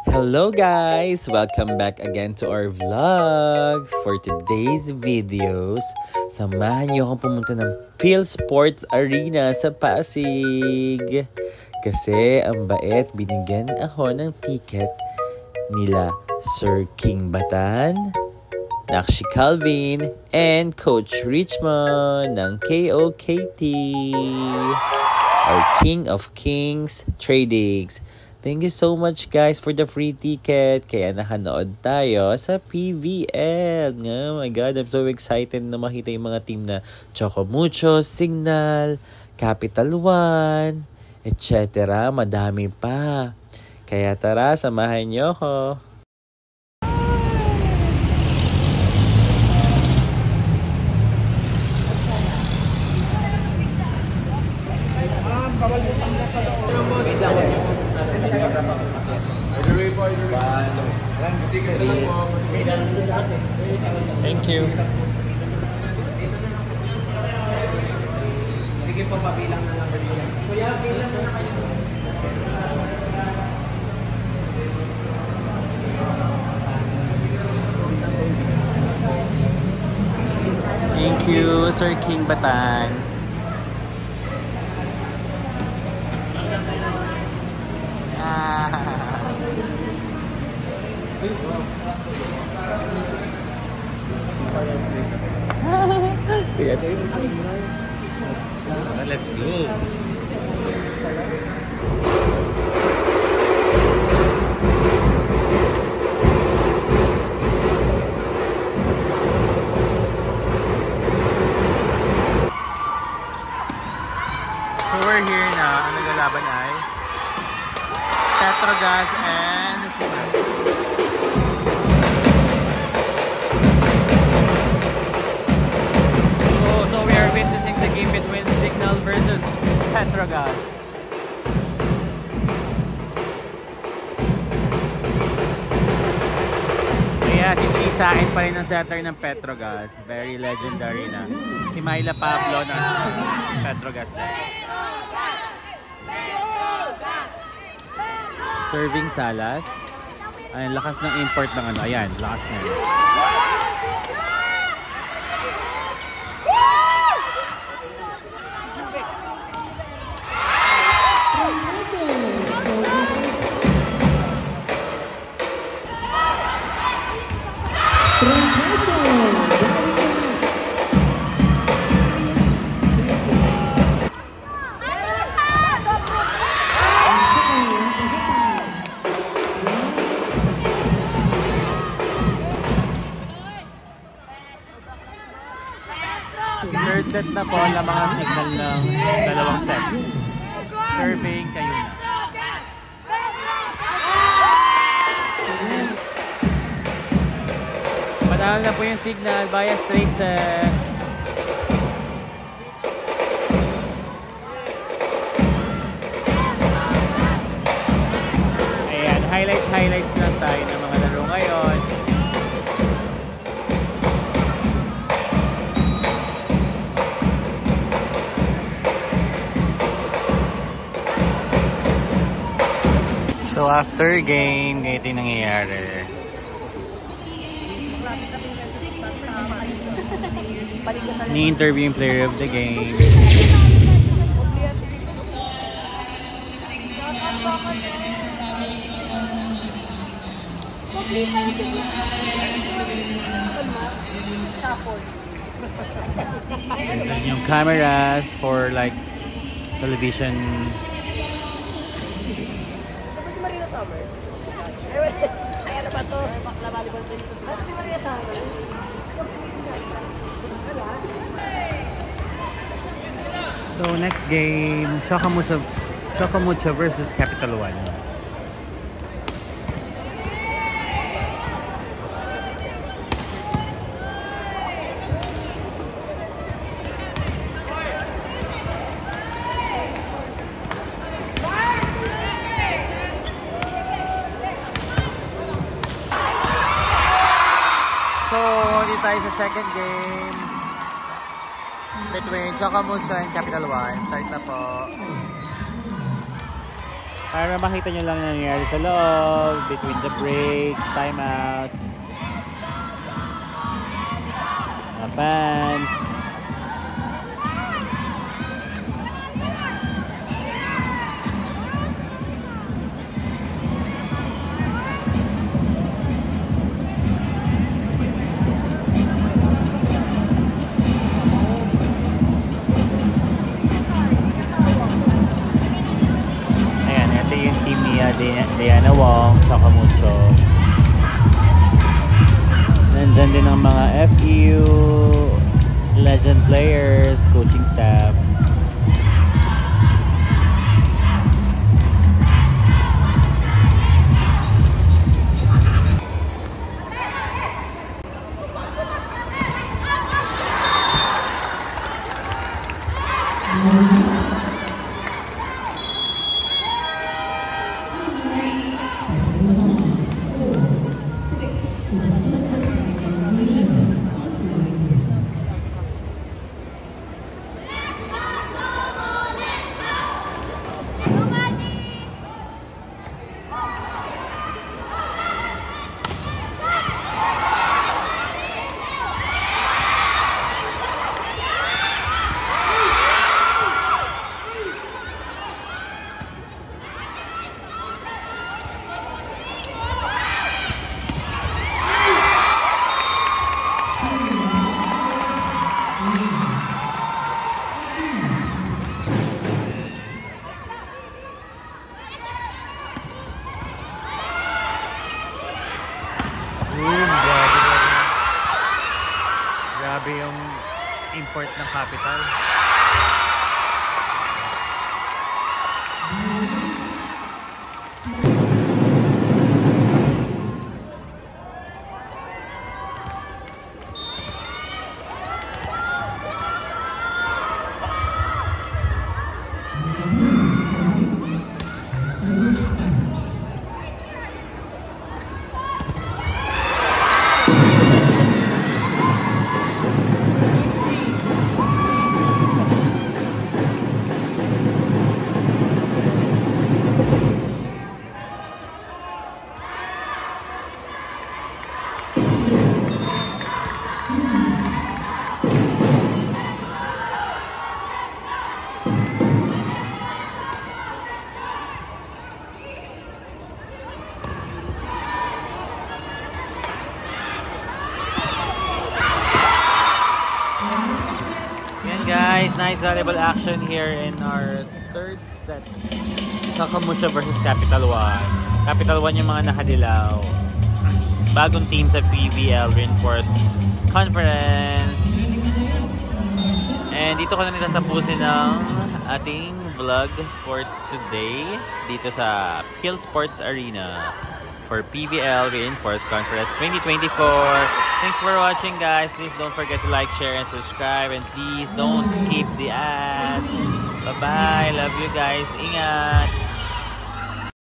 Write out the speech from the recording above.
Hello guys! Welcome back again to our vlog. For today's videos, samahan niyo akong pumunta ng Phil Sports Arena sa Pasig. Kasi ang bait, binigyan ako ng ticket nila Sir King Batan, Nakshi Calvin, and Coach Richmond ng KOKT, or King of Kings Tradings. Thank you so much guys for the free ticket. Kaya nakanood tayo sa PVL. Oh my God, I'm so excited na makita yung mga team na Choco Mucho, Signal, Capital One, etc. Madami pa. Kaya tara, samahan niyo ako. Thank you. Sige po, pabilang na lang niya. Kuya, bilang na kayo. Thank you, Sir King Batan. Let's go. So we're here na. Ang naglalaban ay Petrogas and Signal. So we are witnessing the game between Signal versus Petrogas. Kaya si Chisain pa rin ang setter ng Petrogas. Very legendary na. Si Myla Pablo ng Petrogas. Serving Salas. Ay, lakas ng import ng ano. Ayan, lakas na yun. Third set na po ang mga signal ng dalawang set. Serving kayo na. Panalo na po yung signal via straight set. Ayan, highlights lang tayo ng mga laro ngayon. So after game, ganito yung nangyayari. Ni-interview yung player of the game. And then yung cameras for like television. Summers. Ay, ano ba to? Volleyball sa dito. Si Maria Summers. So next game, Choco Mucho versus Capital One. So, dito tayo sa second game between Choco Mucho and Capital One. Start na po. Para makita nyo lang na nangyayari sa loob, between the breaks, timeout, mga fans. Diana Wong, Sakamucho. Nandyan din ang mga FEU legend players, coaching staff. Grabe yung import ng capital. Guys, nice volleyball action here in our third set. Sakamucho versus Capital One. Capital One yung mga nakadilaw. Bagong team sa PVL Reinforced Conference. And dito ko na nitatapusin ng ating vlog for today dito sa Phil Sports Arena for PVL Reinforced Conference 2024. Thanks for watching, guys. Please don't forget to like, share, and subscribe. And please don't skip the ads. Bye-bye. Love you guys. Ingat.